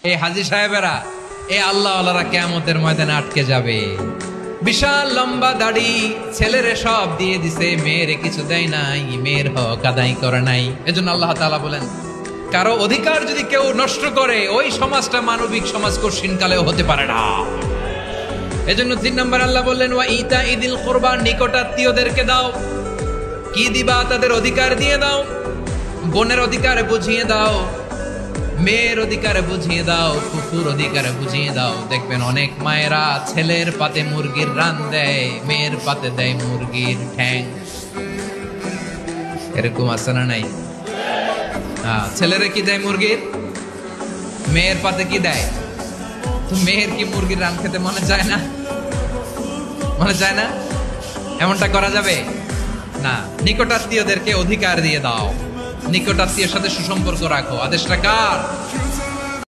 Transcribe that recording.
এই হাজী সাহেবেরা, এই আল্লাহ আল্লাহরা কিয়ামতের ময়দানে আটকে যাবে। বিশাল লম্বা দাড়ি, ছেলেরে সব দিয়ে দিছে, মেয়েরে কিছু দেয় নাই, মেয়ের হক আদায় করে নাই। এজন্য আল্লাহ তাআলা বলেন, কারো অধিকার যদি কেউ নষ্ট করে, ওই সমাজটা মানবিক সমাজ কঠিনকালেও হতে পারে না। এজন্য 3 নম্বর আল্লাহ বললেন, ওয়া ইতা ইদিল কুরবা, নিকটাত্মীয়দেরকে দাও। কি দিবা? তাদের অধিকার দিয়ে দাও। বোনের অধিকার বুঝিয়ে দাও, মেয়ের অধিকার বুঝিয়ে দাও, ফুফুর অধিকার বুঝিয়ে দাও। দেখবেন অনেক মায়েরা ছেলের পাতে মুরগির রান দেয়, মেয়ের পাতে দেয় মুরগির ঠ্যাং। এরকম আছে না নাই? ছেলেরে কি দেয়? মুরগির। মেয়ের পাতে কি দেয়? তো মেয়ের কি মুরগির রান খেতে মনে চায় না? মনে চায় না? এমনটা করা যাবে না। নিকটাত্মীয়দেরকে অধিকার দিয়ে দাও, নিকটাত্মীয়ের সাথে সুসম্পর্ক রাখো। আদেশটা কার?